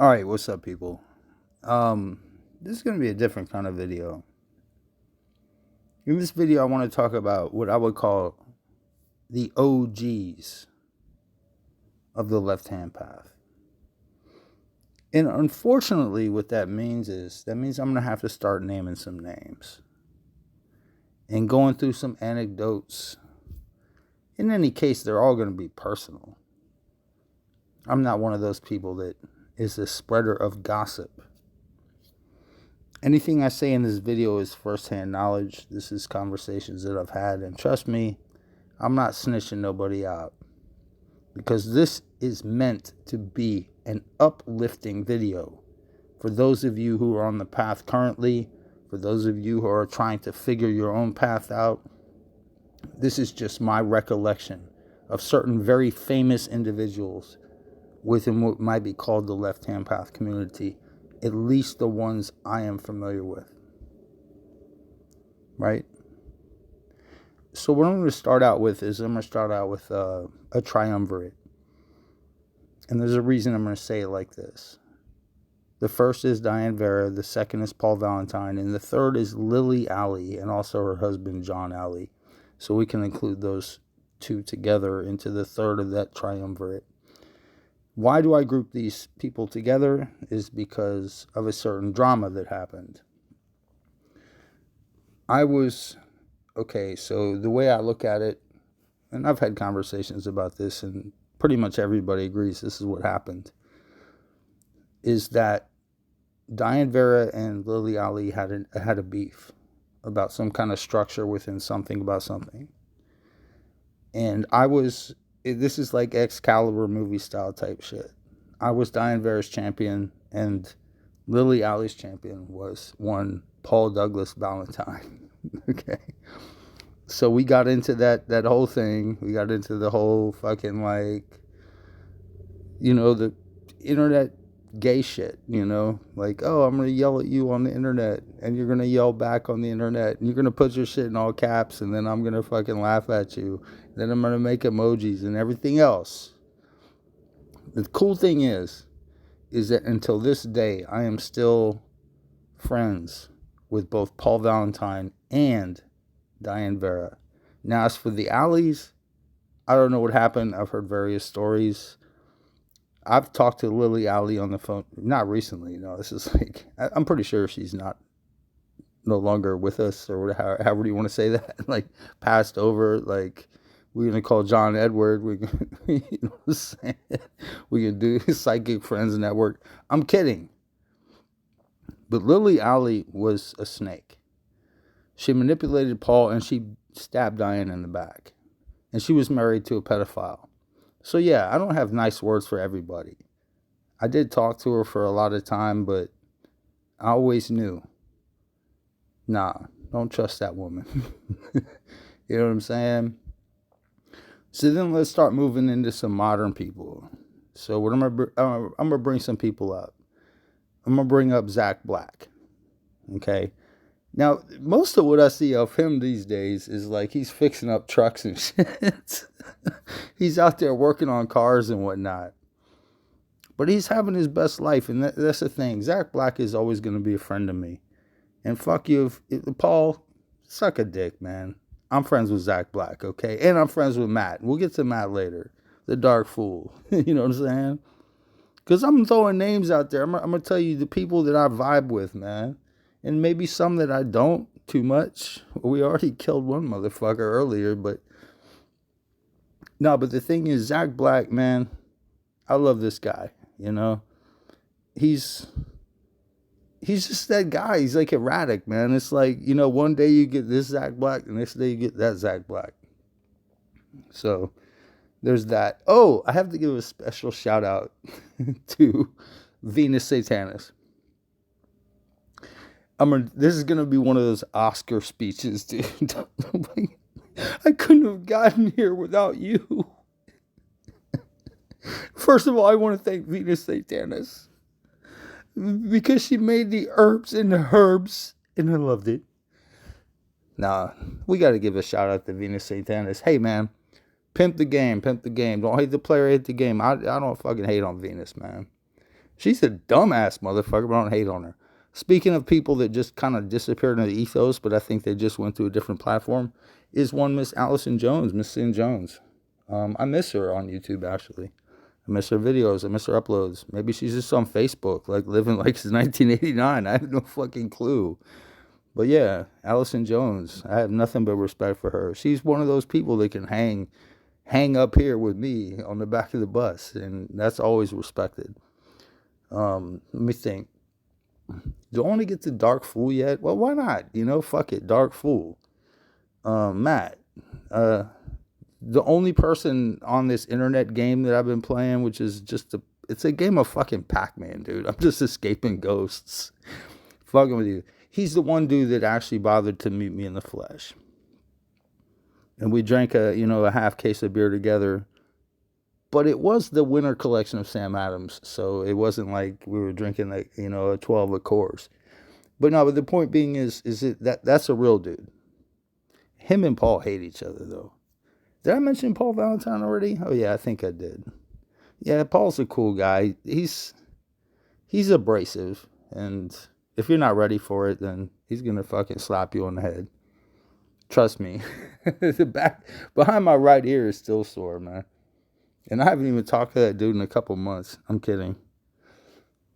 All right, what's up, people? This is gonna be a different kind of video. In this video, I want to talk about what I would call the OGs of the left-hand path. And unfortunately, what that means is I'm gonna have to start naming some names and going through some anecdotes. In any case, they're all gonna be personal. I'm not one of those people that is a spreader of gossip. Anything I say in this video is firsthand knowledge. This is conversations that I've had, and trust me, I'm not snitching nobody out because this is meant to be an uplifting video for those of you who are on the path currently, for those of you who are trying to figure your own path out. This is just my recollection of certain very famous individuals within what might be called the left-hand path community, at least the ones I am familiar with, right? So what I'm going to start out with is a triumvirate. And there's a reason I'm going to say it like this. The first is Diane Vera, the second is Paul Valentine, and the third is Lily Alley, and also her husband, John Alley. So we can include those two together into the third of that triumvirate. Why do I group these people together? Is because of a certain drama that happened. So the way I look at it, and I've had conversations about this, and pretty much everybody agrees this is what happened, is that Diane Vera and Lily Ali had a beef about some kind of structure within something about something. And this is like Excalibur movie style type shit. I was Diane Vera's champion, and Lily Ali's champion was one Paul Douglas Valentine. Okay. So we got into that whole thing. We got into the whole fucking the internet gay shit, like, oh, I'm gonna yell at you on the internet and you're gonna yell back on the internet and you're gonna put your shit in all caps and then I'm gonna fucking laugh at you. Then I'm gonna make emojis and everything else. The cool thing is that until this day, I am still friends with both Paul Valentine and Diane Vera. Now, as for the Alleys, I don't know what happened. I've heard various stories. I've talked to Lily Alley on the phone, not recently. This is I'm pretty sure she's no longer with us, or however do you want to say that? Like, passed over. Like, we're gonna call John Edward. We can, you know what I'm saying? We can do Psychic Friends Network. I'm kidding. But Lily Alley was a snake. She manipulated Paul and she stabbed Diane in the back. And she was married to a pedophile. So yeah, I don't have nice words for everybody. I did talk to her for a lot of time, but I always knew, nah, don't trust that woman. You know what I'm saying? So then let's start moving into some modern people. So I'm gonna bring some people up. I'm gonna bring up Zach Black. Okay. Now, most of what I see of him these days is like he's fixing up trucks and shit. He's out there working on cars and whatnot. But he's having his best life, and that's the thing. Zach Black is always going to be a friend of me. And fuck you, Paul, suck a dick, man. I'm friends with Zach Black, okay? And I'm friends with Matt. We'll get to Matt later. The Dark Fool. You know what I'm saying? Because I'm throwing names out there. I'm going to tell you the people that I vibe with, man. And maybe some that I don't too much. We already killed one motherfucker earlier, but... No, but the thing is, Zach Black, man, I love this guy, He's just that guy. He's like erratic, man. It's like, one day you get this Zach Black, the next day you get that Zach Black. So there's that. Oh, I have to give a special shout out to Venus Satanis. This is going to be one of those Oscar speeches, dude. I couldn't have gotten here without you. First of all, I want to thank Venus Satanis because she made the herbs and the herbs, and I loved it. Nah, we got to give a shout out to Venus Satanis. Hey, man, pimp the game. Don't hate the player, hate the game. I don't fucking hate on Venus, man. She's a dumbass motherfucker, but I don't hate on her. Speaking of people that just kind of disappeared into the ethos, but I think they just went to a different platform, is one Miss Allison Jones, Miss Sin Jones. I miss her on YouTube, actually. I miss her videos. I miss her uploads. Maybe she's just on Facebook, like living like it's 1989. I have no fucking clue. But yeah, Allison Jones. I have nothing but respect for her. She's one of those people that can hang up here with me on the back of the bus, and that's always respected. Let me think. Do I want to get to Dark Fool yet? Well, why not? You know, fuck it, Dark Fool. Matt. The only person on this internet game that I've been playing, which is it's a game of fucking Pac-Man, dude. I'm just escaping ghosts. Fucking with you. He's the one dude that actually bothered to meet me in the flesh. And we drank a half case of beer together. But it was the winter collection of Sam Adams, so it wasn't like we were drinking like, a 12 liqueurs. But no, but the point being is that's a real dude. Him and Paul hate each other though. Did I mention Paul Valentine already? Oh yeah, I think I did. Yeah, Paul's a cool guy. He's abrasive, and if you're not ready for it, then he's gonna fucking slap you on the head. Trust me. The back behind my right ear is still sore, man. And I haven't even talked to that dude in a couple months. I'm kidding.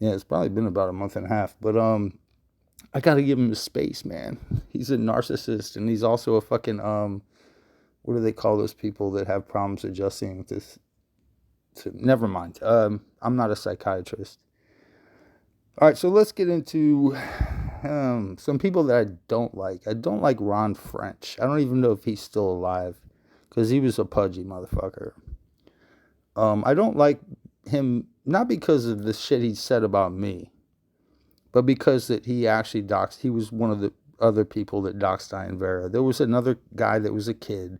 Yeah, it's probably been about a month and a half. But I gotta give him his space, man. He's a narcissist, and he's also a fucking what do they call those people that have problems adjusting with this? Never mind. I'm not a psychiatrist. All right, so let's get into some people that I don't like. I don't like Ron French. I don't even know if he's still alive, because he was a pudgy motherfucker. I don't like him, not because of the shit he said about me, but because that he actually he was one of the other people that doxed Diane Vera. There was another guy that was a kid,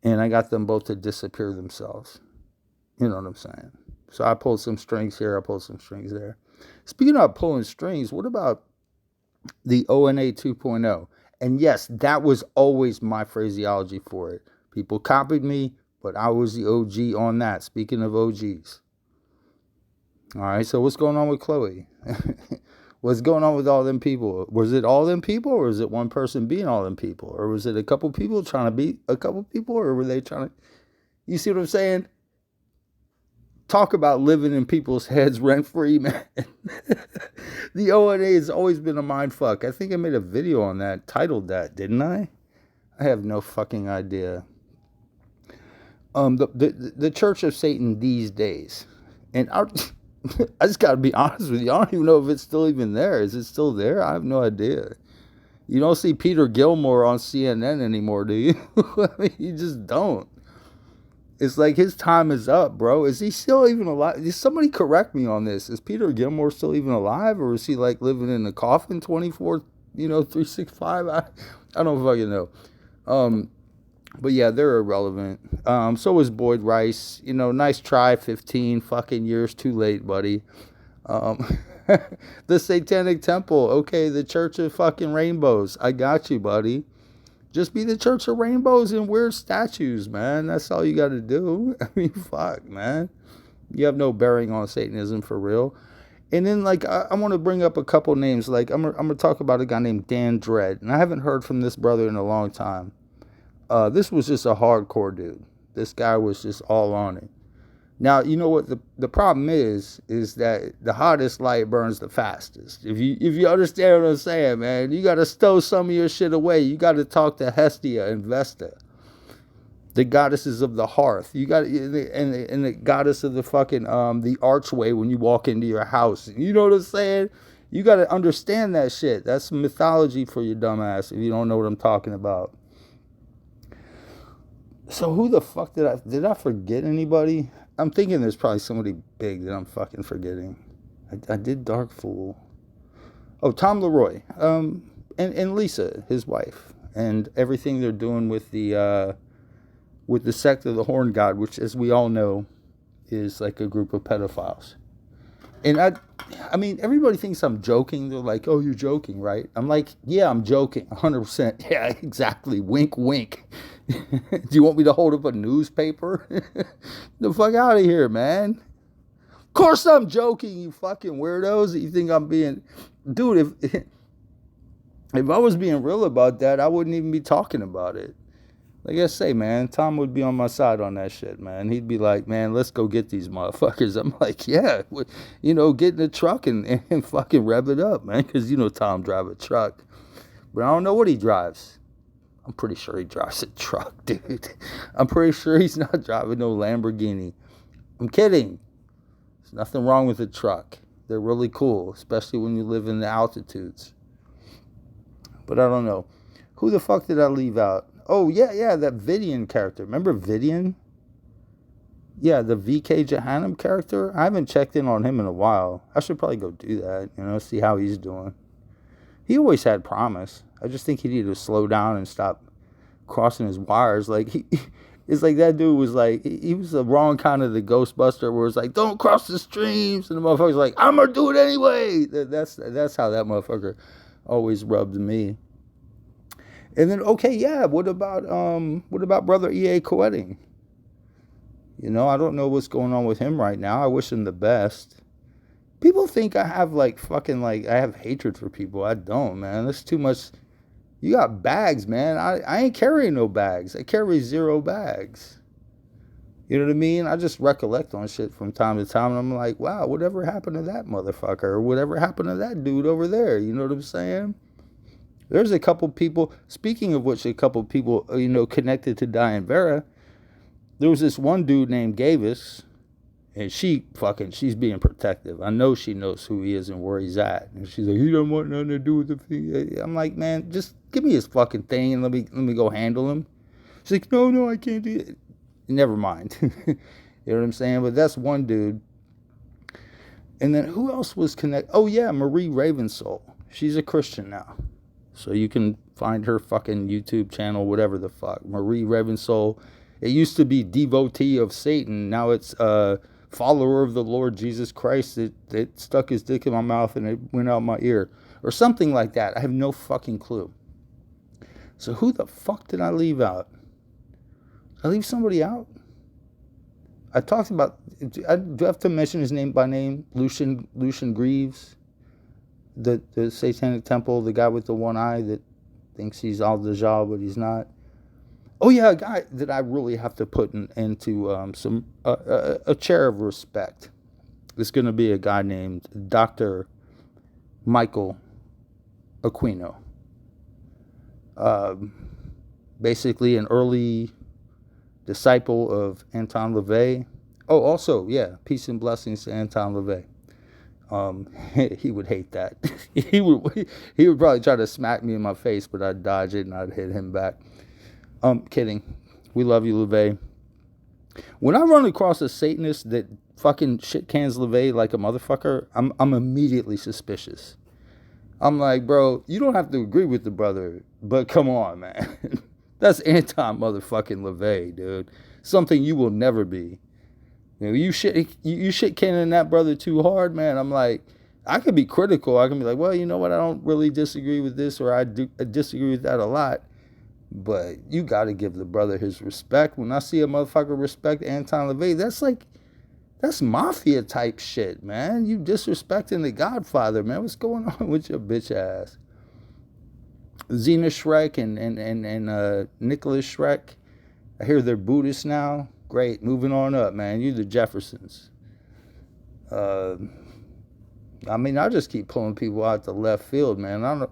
and I got them both to disappear themselves. You know what I'm saying? So I pulled some strings here, I pulled some strings there. Speaking of pulling strings, what about the ONA 2.0? And yes, that was always my phraseology for it. People copied me, but I was the OG on that. Speaking of OGs. All right, so what's going on with Chloe? What's going on with all them people? Was it all them people, or was it one person being all them people? Or was it a couple people trying to be a couple people, or were they trying to... You see what I'm saying? Talk about living in people's heads rent-free, man. The ONA has always been a mind fuck. I think I made a video on that, titled that, didn't I? I have no fucking idea. The Church of Satan these days, and I just gotta be honest with you, I don't even know if it's still even there. Is it still there? I have no idea. You don't see Peter Gilmore on CNN anymore, do you? I mean, you just don't. It's like his time is up, bro. Is he still even alive? Somebody correct me on this. Is Peter Gilmore still even alive, or is he like living in a coffin 365? I don't fucking know. But yeah, they're irrelevant. So is Boyd Rice. Nice try, 15 fucking years too late, buddy. The Satanic Temple. Okay, the Church of fucking Rainbows. I got you, buddy. Just be the Church of Rainbows and wear statues, man. That's all you got to do. I mean, fuck, man. You have no bearing on Satanism for real. And then, like, I want to bring up a couple names. Like, I'm going to talk about a guy named Dan Dredd. And I haven't heard from this brother in a long time. This was just a hardcore dude. This guy was just all on it. Now, you know what the problem is that the hottest light burns the fastest. If you understand what I'm saying, man, you got to stow some of your shit away. You got to talk to Hestia and Vesta, the goddesses of the hearth. You got and the goddess of the fucking the archway when you walk into your house. You know what I'm saying? You got to understand that shit. That's mythology for your dumb ass if you don't know what I'm talking about. So who the fuck did I forget anybody? I'm thinking there's probably somebody big that I'm fucking forgetting. I did Dark Fool. Oh, Tom Leroy. And Lisa, his wife. And everything they're doing with the sect of the Horn God, which, as we all know, is like a group of pedophiles. And I mean, everybody thinks I'm joking. They're like, oh, you're joking, right? I'm like, yeah, I'm joking, 100%. Yeah, exactly. Wink, wink. Do you want me to hold up a newspaper? The fuck out of here, man. Of course I'm joking, you fucking weirdos. You think I'm being... Dude, if I was being real about that, I wouldn't even be talking about it. Like I say, man, Tom would be on my side on that shit, man. He'd be like, man, let's go get these motherfuckers. I'm like, yeah, get in the truck and fucking rev it up, man. Because, Tom drive a truck. But I don't know what he drives. I'm pretty sure he drives a truck, dude. I'm pretty sure he's not driving no Lamborghini. I'm kidding. There's nothing wrong with a truck. They're really cool, especially when you live in the altitudes. But I don't know. Who the fuck did I leave out? Oh, yeah, that Vidian character. Remember Vidian? Yeah, the VK Jahannam character. I haven't checked in on him in a while. I should probably go do that, see how he's doing. He always had promise. I just think he needed to slow down and stop crossing his wires. Like, it's like that dude was like, he was the wrong kind of the Ghostbuster where it's like, don't cross the streams. And the motherfucker's like, I'm going to do it anyway. That's how that motherfucker always rubbed me. And then, okay, yeah, what about brother E.A. Koetting? I don't know what's going on with him right now. I wish him the best. People think I have, I have hatred for people. I don't, man. That's too much. You got bags, man. I ain't carrying no bags. I carry 0 bags. You know what I mean? I just recollect on shit from time to time, and I'm like, wow, whatever happened to that motherfucker? Or whatever happened to that dude over there? You know what I'm saying? There's a couple people, speaking of which, a couple people, connected to Diane Vera. There was this one dude named Gavis, and she's being protective. I know she knows who he is and where he's at. And she's like, he don't want nothing to do with the thing. I'm like, man, just give me his fucking thing and let me go handle him. She's like, no, I can't do it. Never mind. You know what I'm saying? But that's one dude. And then who else was connected? Oh, yeah, Marie Ravensoul. She's a Christian now. So you can find her fucking YouTube channel, whatever the fuck. Marie Ravensoul. It used to be devotee of Satan. Now it's follower of the Lord Jesus Christ. It stuck his dick in my mouth and it went out my ear. Or something like that. I have no fucking clue. So who the fuck did I leave out? Did I leave somebody out? I talked about... Do I have to mention his name by name? Lucian Greaves? The Satanic Temple, the guy with the one eye that thinks he's Al-Dajjal, but he's not. Oh yeah, a guy that I really have to put into a chair of respect. There's going to be a guy named Dr. Michael Aquino. Basically an early disciple of Anton LaVey. Oh, also, yeah, peace and blessings to Anton LaVey. He would hate that. he would probably try to smack me in my face, but I'd dodge it and I'd hit him back. Kidding. We love you, LaVey. When I run across a Satanist that fucking shit cans LaVey like a motherfucker, I'm immediately suspicious. I'm like, bro, you don't have to agree with the brother, but come on, man. That's anti-motherfucking LaVey, dude. Something you will never be. You shit canning that brother too hard, man. I'm like, I could be critical. I can be like, well, you know what? I don't really disagree with this, or I disagree with that a lot. But you got to give the brother his respect. When I see a motherfucker respect Anton LaVey, that's mafia type shit, man. You disrespecting the Godfather, man. What's going on with your bitch ass? Zena Shrek and Nicholas Shrek. I hear they're Buddhists now. Great, moving on up, man. You the Jeffersons. I just keep pulling people out the left field, man. I don't know.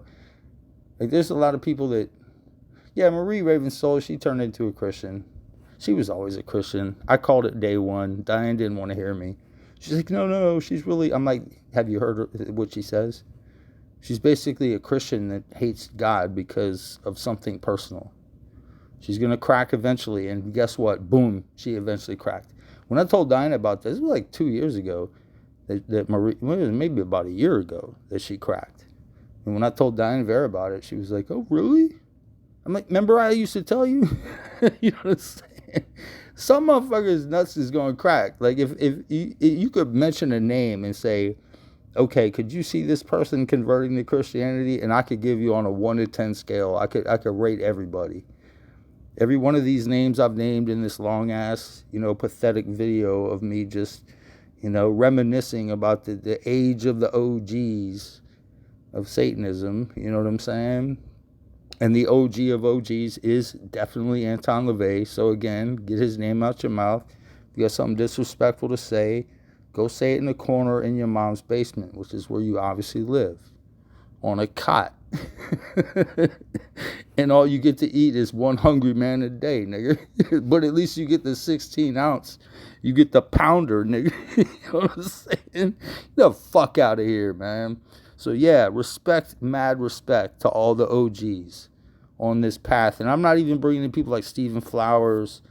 Like, there's a lot of people that... Yeah, Marie Ravensoul, she turned into a Christian. She was always a Christian. I called it day one. Diane didn't want to hear me. She's like, no, she's really... I'm like, have you heard what she says? She's basically a Christian that hates God because of something personal. She's going to crack eventually, and guess what? Boom, she eventually cracked. When I told Diana about this, it was like 2 years ago, that Marie, well, it was maybe about a year ago that she cracked. And when I told Diana Vera about it, she was like, oh, really? I'm like, remember I used to tell you? You know what I'm saying? Some motherfuckers' nuts is going to crack. Like, if you could mention a name and say, okay, could you see this person converting to Christianity? And I could give you on a 1 to 10 scale. I could rate everybody. Every one of these names I've named in this long ass, pathetic video of me just, you know, reminiscing about the age of the OGs of Satanism, you know what I'm saying? And the OG of OGs is definitely Anton LaVey. So again, get his name out your mouth. If you got something disrespectful to say, go say it in the corner in your mom's basement, which is where you obviously live, on a cot. And all you get to eat is one hungry man a day, nigga. But at least you get the 16 ounce. You get the pounder, nigga. You know what I'm saying? Get the fuck out of here, man. So yeah, respect, mad respect to all the OGs on this path. And I'm not even bringing in people like Stephen Flowers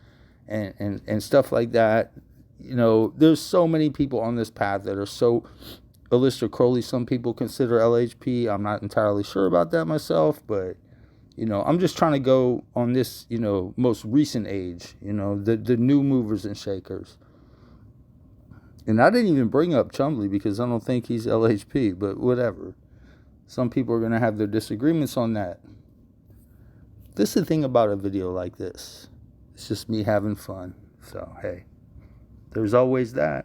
and stuff like that. You know, there's so many people on this path that are so... Aleister Crowley, some people consider LHP. I'm not entirely sure about that myself, but, you know, I'm just trying to go on this, you know, most recent age, you know, the new movers and shakers. And I didn't even bring up Chumley because I don't think he's LHP, but whatever. Some people are going to have their disagreements on that. This is the thing about a video like this. It's just me having fun. So, hey, there's always that.